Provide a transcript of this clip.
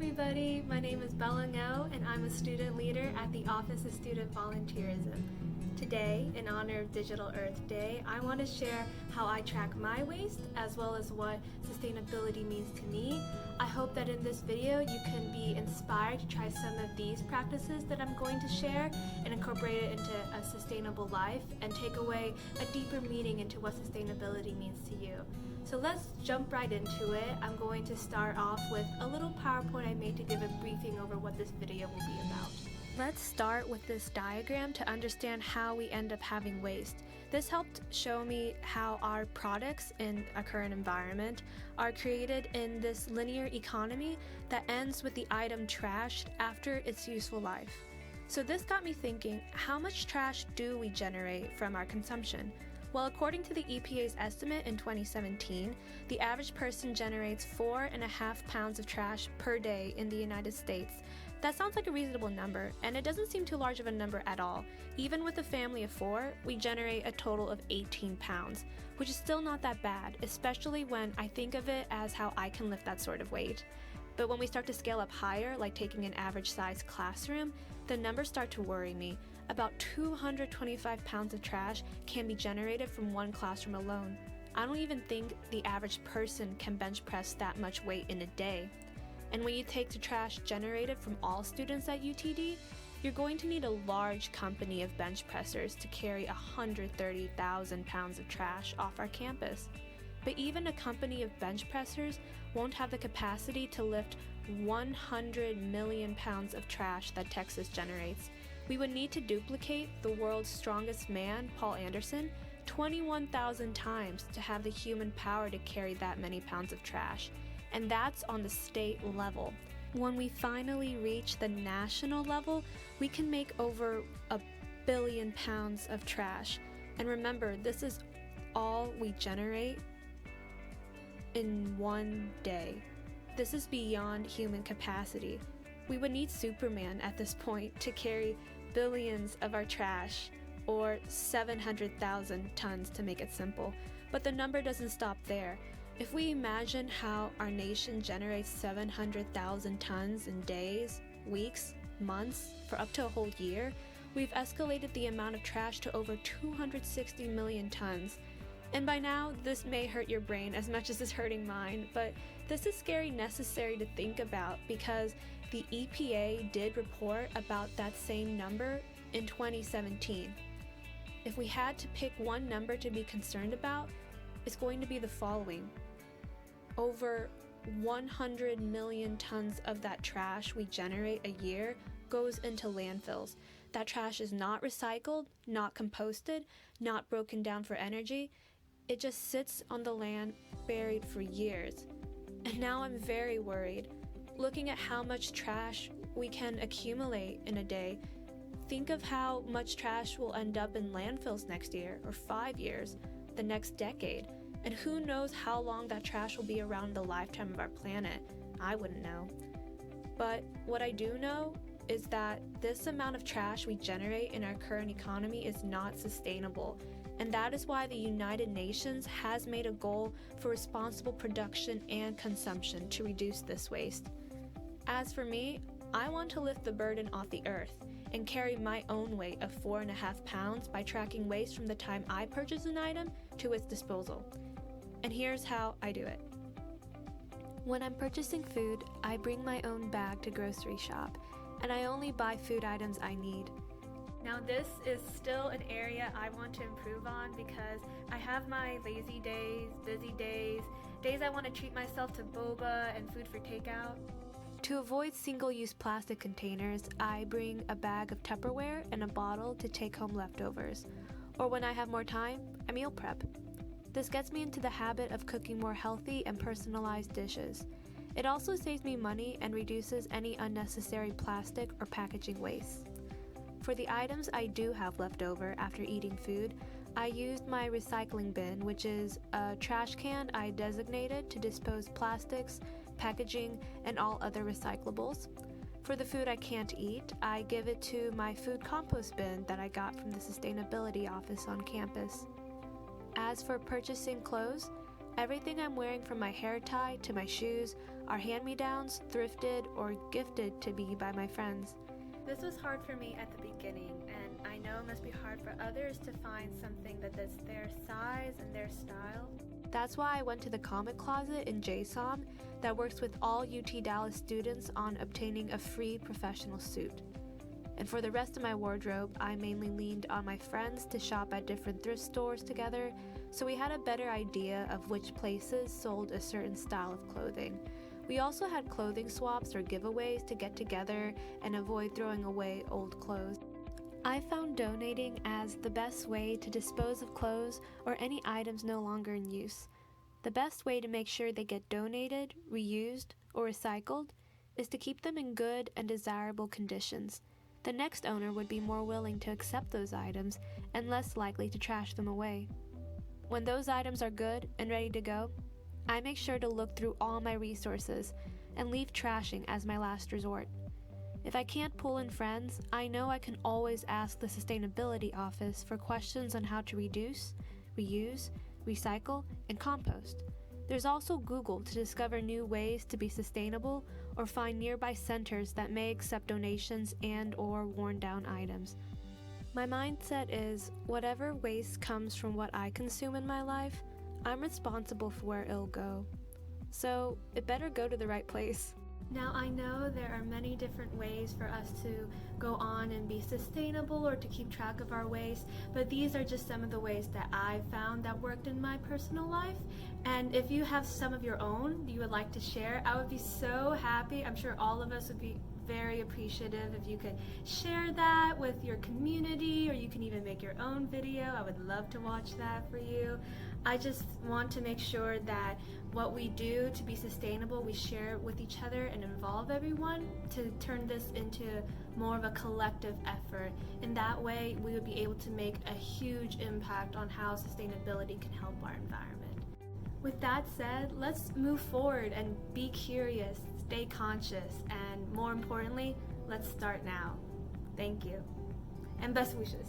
everybody, my name is Bella Ngo and I'm a student leader at the Office of Student Volunteerism. Today, in honor of Digital Earth Day, I want to share how I track my waste as well as what sustainability means to me. I hope that in this video you can be inspired to try some of these practices that I'm going to share and incorporate it into a sustainable life and take away a deeper meaning into what sustainability means to you. So let's jump right into it. I'm going to start off with a little PowerPoint I made to give a briefing over what this video will be about. Let's start with this diagram to understand how we end up having waste. This helped show me how our products in our current environment are created in this linear economy that ends with the item trashed after its useful life. So this got me thinking, how much trash do we generate from our consumption? Well, according to the EPA's estimate in 2017, the average person generates 4.5 pounds of trash per day in the United States. That sounds like a reasonable number, and it doesn't seem too large of a number at all. Even with a family of 4, we generate a total of 18 pounds, which is still not that bad, especially when I think of it as how I can lift that sort of weight. But when we start to scale up higher, like taking an average-sized classroom, the numbers start to worry me. About 225 pounds of trash can be generated from one classroom alone. I don't even think the average person can bench press that much weight in a day. And when you take the trash generated from all students at UTD, you're going to need a large company of bench pressers to carry 130,000 pounds of trash off our campus. But even a company of bench pressers won't have the capacity to lift 100 million pounds of trash that Texas generates. We would need to duplicate the world's strongest man, Paul Anderson, 21,000 times to have the human power to carry that many pounds of trash. And that's on the state level. When we finally reach the national level, we can make over 1 billion pounds of trash. And remember, this is all we generate in one day. This is beyond human capacity. We would need Superman at this point to carry billions of our trash, or 700,000 tons to make it simple. But the number doesn't stop there. If we imagine how our nation generates 700,000 tons in days, weeks, months, for up to a whole year, we've escalated the amount of trash to over 260 million tons. And by now, this may hurt your brain as much as it's hurting mine, but this is scary necessary to think about because the EPA did report about that same number in 2017. If we had to pick one number to be concerned about, it's going to be the following. Over 100 million tons of that trash we generate a year goes into landfills. That trash is not recycled, not composted, not broken down for energy. It just sits on the land buried for years. And now I'm very worried. Looking at how much trash we can accumulate in a day, think of how much trash will end up in landfills next year, or 5 years, the next decade. And who knows how long that trash will be around the lifetime of our planet. I wouldn't know. But what I do know is that this amount of trash we generate in our current economy is not sustainable. And that is why the United Nations has made a goal for responsible production and consumption to reduce this waste. As for me, I want to lift the burden off the earth and carry my own weight of 4.5 pounds by tracking waste from the time I purchase an item to its disposal. And here's how I do it. When I'm purchasing food, I bring my own bag to grocery shop, and I only buy food items I need. Now this is still an area I want to improve on because I have my lazy days, busy days, days I want to treat myself to boba and food for takeout. To avoid single-use plastic containers, I bring a bag of Tupperware and a bottle to take home leftovers. Or when I have more time, I meal prep. This gets me into the habit of cooking more healthy and personalized dishes. It also saves me money and reduces any unnecessary plastic or packaging waste. For the items I do have left over after eating food, I used my recycling bin, which is a trash can I designated to dispose plastics, packaging, and all other recyclables. For the food I can't eat, I give it to my food compost bin that I got from the sustainability office on campus. As for purchasing clothes, everything I'm wearing from my hair tie to my shoes are hand-me-downs, thrifted, or gifted to me by my friends. This was hard for me at the beginning, and I know it must be hard for others to find something that's their size and their style. That's why I went to the Comic Closet in JSOM that works with all UT Dallas students on obtaining a free professional suit. And for the rest of my wardrobe, I mainly leaned on my friends to shop at different thrift stores together, so we had a better idea of which places sold a certain style of clothing. We also had clothing swaps or giveaways to get together and avoid throwing away old clothes. I found donating as the best way to dispose of clothes or any items no longer in use. The best way to make sure they get donated, reused, or recycled is to keep them in good and desirable conditions. The next owner would be more willing to accept those items and less likely to trash them away. When those items are good and ready to go, I make sure to look through all my resources and leave trashing as my last resort. If I can't pull in friends, I know I can always ask the Sustainability Office for questions on how to reduce, reuse, recycle, and compost. There's also Google to discover new ways to be sustainable or find nearby centers that may accept donations and/or worn-down items. My mindset is, whatever waste comes from what I consume in my life, I'm responsible for where it'll go. So, it better go to the right place. Now, I know there are many different ways for us to go on and be sustainable or to keep track of our waste, but these are just some of the ways that I've found that worked in my personal life. And if you have some of your own you would like to share, I would be so happy. I'm sure all of us would be very appreciative if you could share that with your community, or you can even make your own video. I would love to watch that for you. I just want to make sure that what we do to be sustainable, we share with each other and involve everyone to turn this into more of a collective effort. In that way, we would be able to make a huge impact on how sustainability can help our environment. With that said, let's move forward and be curious, stay conscious, and more importantly, let's start now. Thank you, and best wishes.